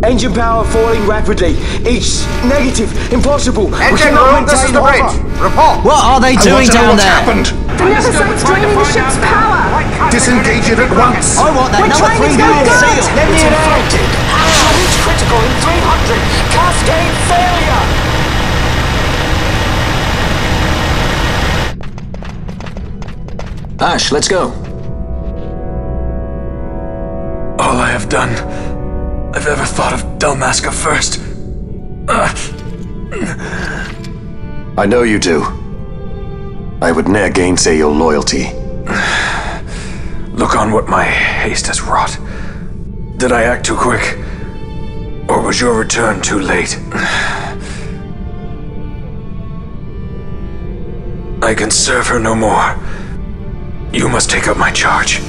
Engine power falling rapidly. Each negative. Impossible. Engine room, this is the bridge. Report. What are they doing down there? Happened? The other side's draining the ship's power. Disengage it at once. I want that We're number trying to 3 go unit good. seal. Let me Infected. Damage critical in 300. Cascade failure. Ash, let's go. All I have done, I've ever thought of Dalmasca first. I know you do. I would ne'er gainsay your loyalty. Look on what my haste has wrought. Did I act too quick? Or was your return too late? I can serve her no more. You must take up my charge.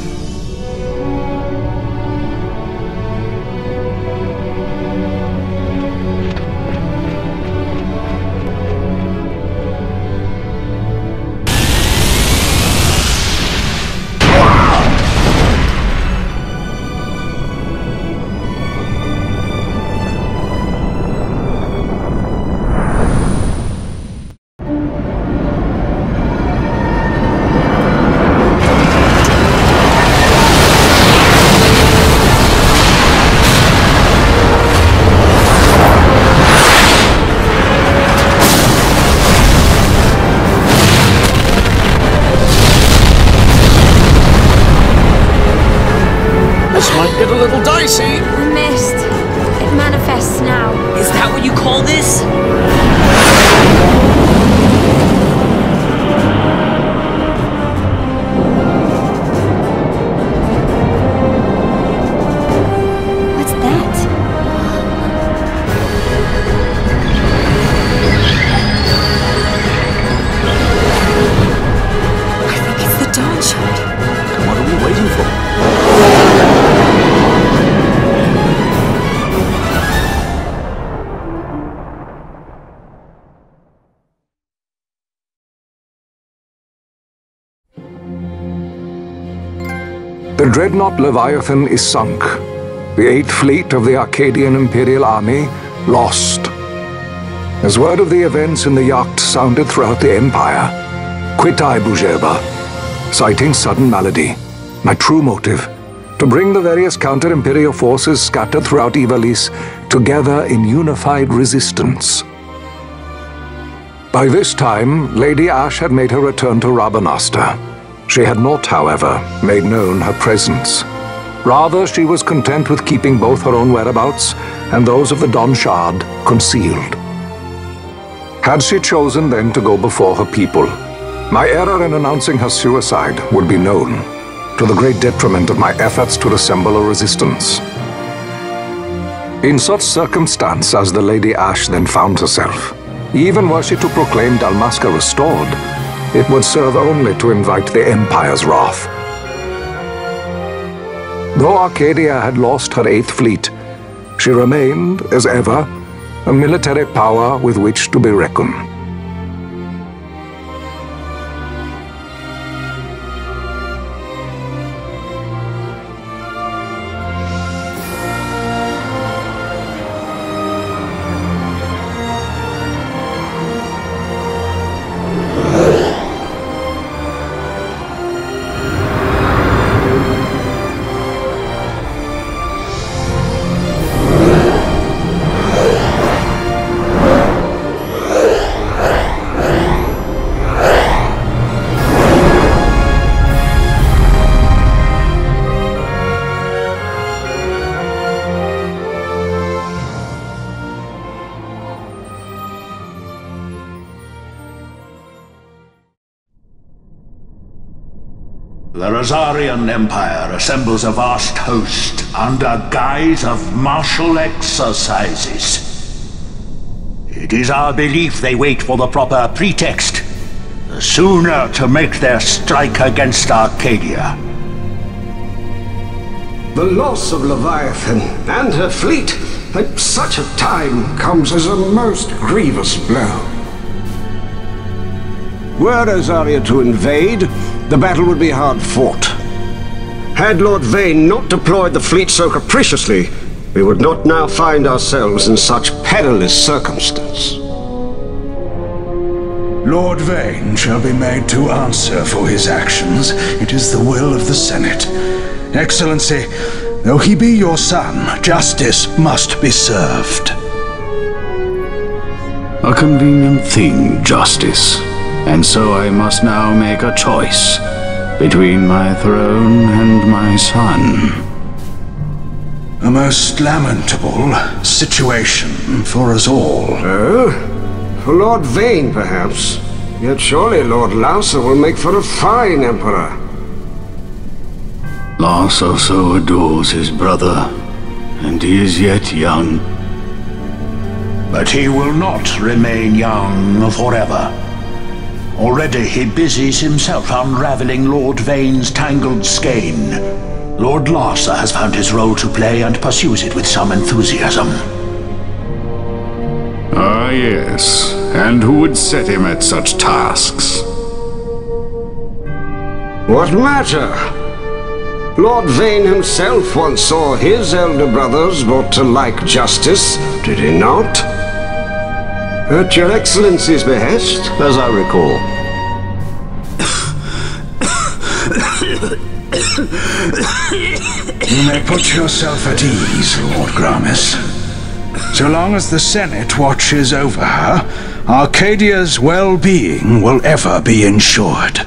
Get a little dicey. We missed. It manifests now. Is that what you call this? What's that? I think it's the dawn shard. What are we waiting for? The dreadnought Leviathan is sunk. The 8th Fleet of the Arcadian Imperial Army lost. As word of the events in the yacht sounded throughout the Empire, quit I Bujeba, citing sudden malady. My true motive, to bring the various counter-imperial forces scattered throughout Ivalice together in unified resistance. By this time, Lady Ash had made her return to Rabanastre. She had not, however, made known her presence. Rather, she was content with keeping both her own whereabouts and those of the Dawn Shard concealed. Had she chosen then to go before her people, my error in announcing her suicide would be known, to the great detriment of my efforts to assemble a resistance. In such circumstance as the Lady Ash then found herself, even were she to proclaim Dalmasca restored, it would serve only to invite the Empire's wrath. Though Arcadia had lost her 8th Fleet, she remained, as ever, a military power with which to be reckoned. The Rosarian Empire assembles a vast host under guise of martial exercises. It is our belief they wait for the proper pretext, the sooner to make their strike against Arcadia. The loss of Leviathan and her fleet at such a time comes as a most grievous blow. Were Rosaria to invade, the battle would be hard fought. Had Lord Vane not deployed the fleet so capriciously, we would not now find ourselves in such perilous circumstance. Lord Vane shall be made to answer for his actions. It is the will of the Senate. Excellency, though he be your son, justice must be served. A convenient thing, justice. And so I must now make a choice between my throne and my son. A most lamentable situation for us all. Oh? For Lord Vane, perhaps. Yet surely Lord Lauser will make for a fine emperor. Lauser so adores his brother, and he is yet young. But he will not remain young forever. Already he busies himself unraveling Lord Vane's tangled skein. Lord Lauser has found his role to play and pursues it with some enthusiasm. Ah, yes. And who would set him at such tasks? What matter? Lord Vane himself once saw his elder brothers brought to like justice, did he not? At your Excellency's behest, as I recall. You may put yourself at ease, Lord Gramis. So long as the Senate watches over her, Arcadia's well-being will ever be ensured.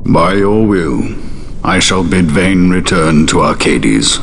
By your will, I shall bid Vane return to Arcades.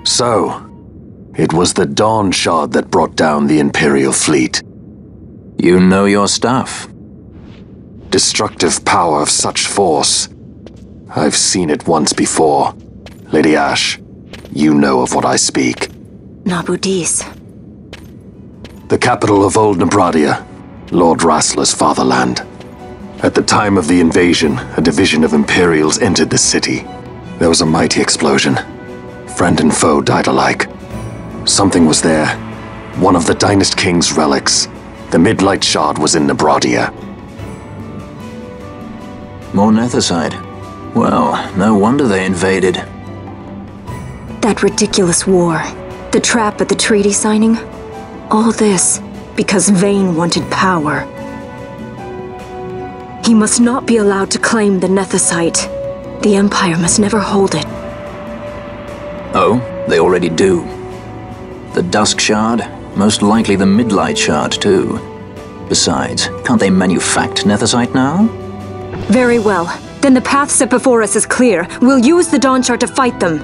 So, it was the Dawn Shard that brought down the Imperial fleet. You know your stuff. Destructive power of such force. I've seen it once before. Lady Ashe, you know of what I speak. Nabudis. The capital of Old Nebradia, Lord Rassler's fatherland. At the time of the invasion, a division of Imperials entered the city. There was a mighty explosion. Friend and foe died alike. Something was there. One of the Dynast King's relics. The Midlight Shard was in Nebradia. More Nethicite. Well, no wonder they invaded. That ridiculous war. The trap at the treaty signing. All this because Vane wanted power. He must not be allowed to claim the Nethicite. The Empire must never hold it. Oh, they already do. The Dusk Shard, most likely the Midlight Shard too. Besides, can't they manufact Nethicite now? Very well. Then the path set before us is clear. We'll use the Dawn Shard to fight them.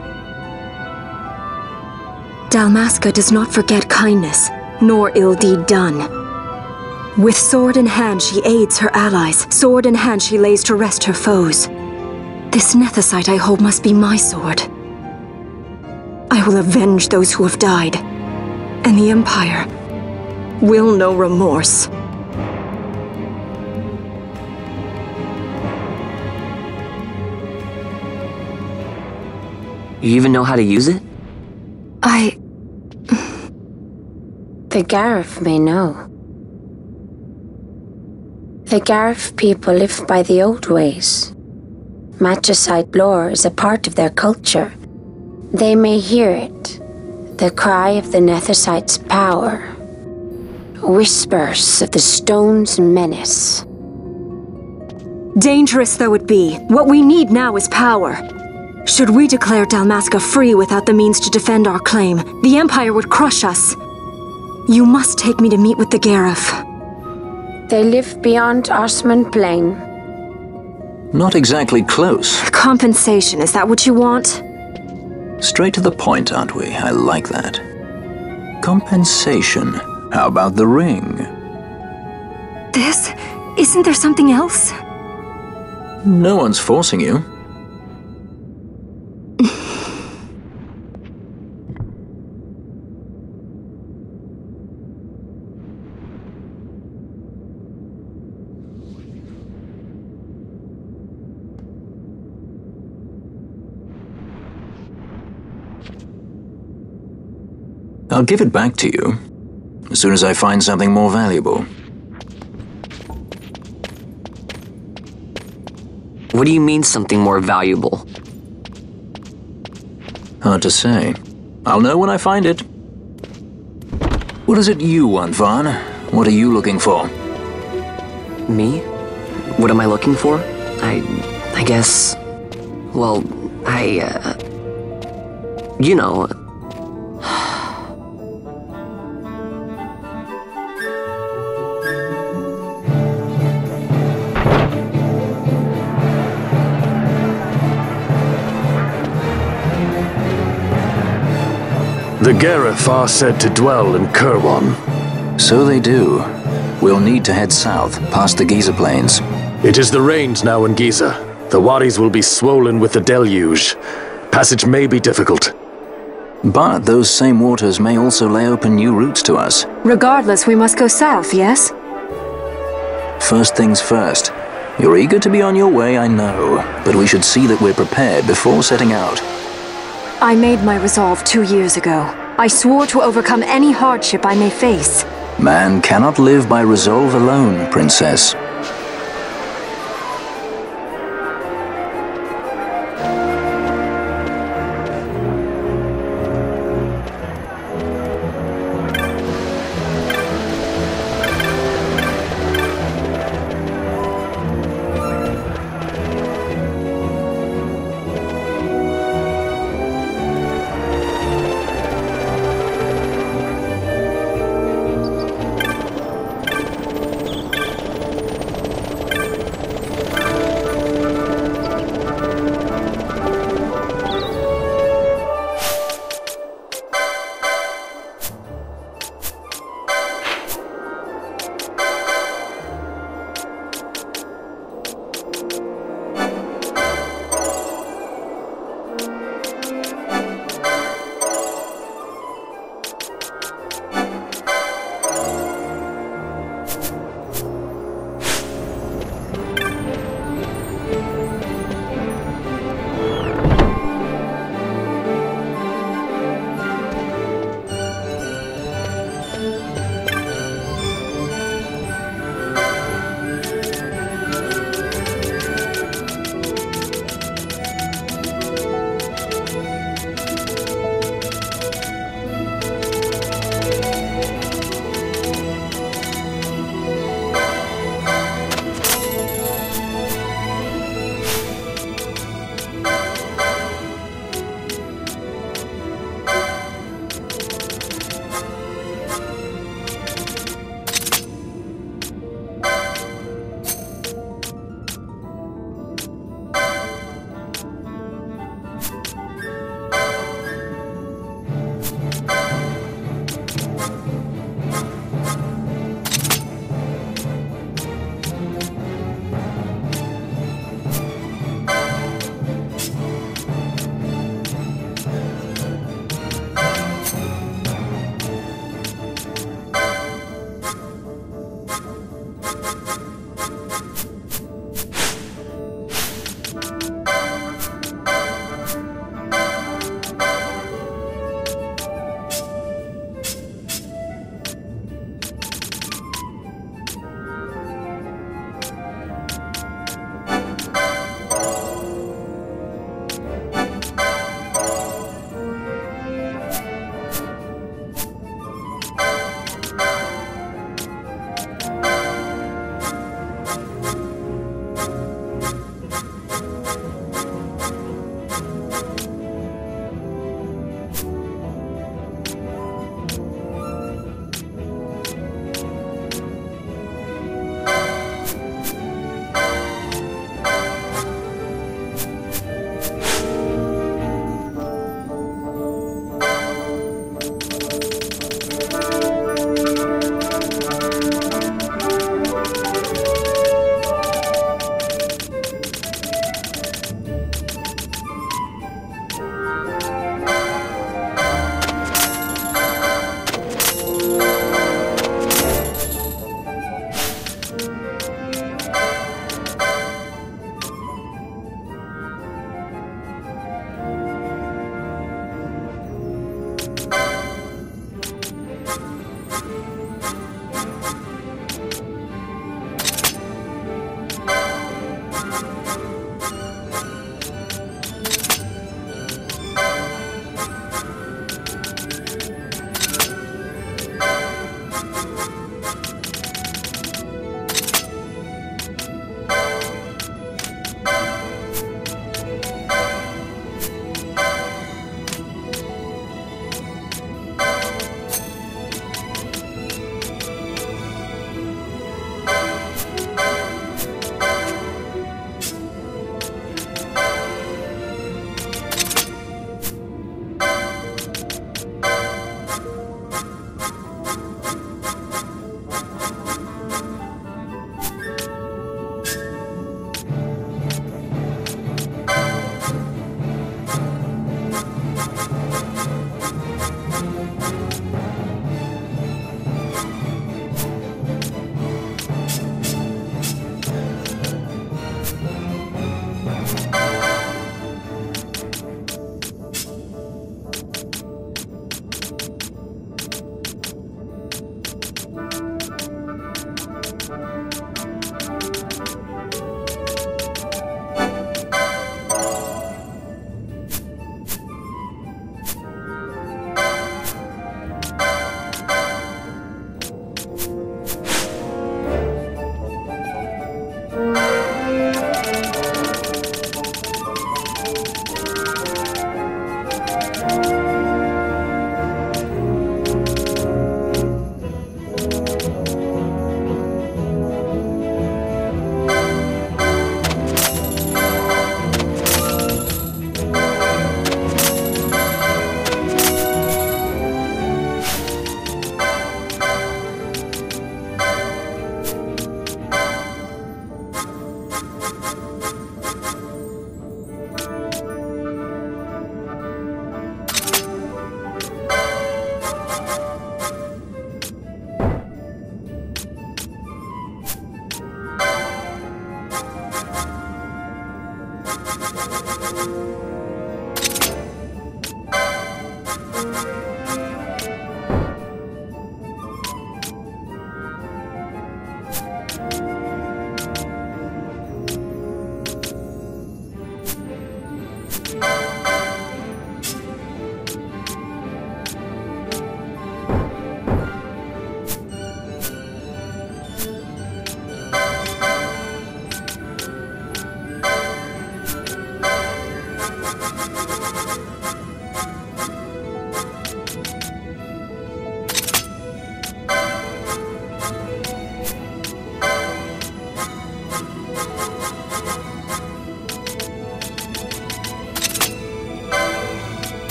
Dalmasca does not forget kindness, nor ill deed done. With sword in hand she aids her allies. Sword in hand she lays to rest her foes. This Nethicite I hold must be my sword. I will avenge those who have died, and the Empire will know remorse. You even know how to use it? The Garif may know. The Garif people live by the old ways. Magicite lore is a part of their culture. They may hear it, the cry of the Nethicite's power, whispers of the stone's menace. Dangerous though it be, what we need now is power. Should we declare Dalmasca free without the means to defend our claim, the Empire would crush us. You must take me to meet with the Gareth. They live beyond Osman Plain. Not exactly close. Compensation, is that what you want? Straight to the point, aren't we? I like that. Compensation. How about the ring? This? Isn't there something else? No one's forcing you. I'll give it back to you as soon as I find something more valuable. What do you mean something more valuable? Hard to say. I'll know when I find it. What is it you want, Vaughn? What are you looking for? Me? What am I looking for? I guess... Well, you know... The Gareth are said to dwell in Kirwan. So they do. We'll need to head south, past the Giza Plains. It is the rains now in Giza. The wadis will be swollen with the deluge. Passage may be difficult. But those same waters may also lay open new routes to us. Regardless, we must go south, yes? First things first. You're eager to be on your way, I know. But we should see that we're prepared before setting out. I made my resolve 2 years ago. I swore to overcome any hardship I may face. Man cannot live by resolve alone, Princess.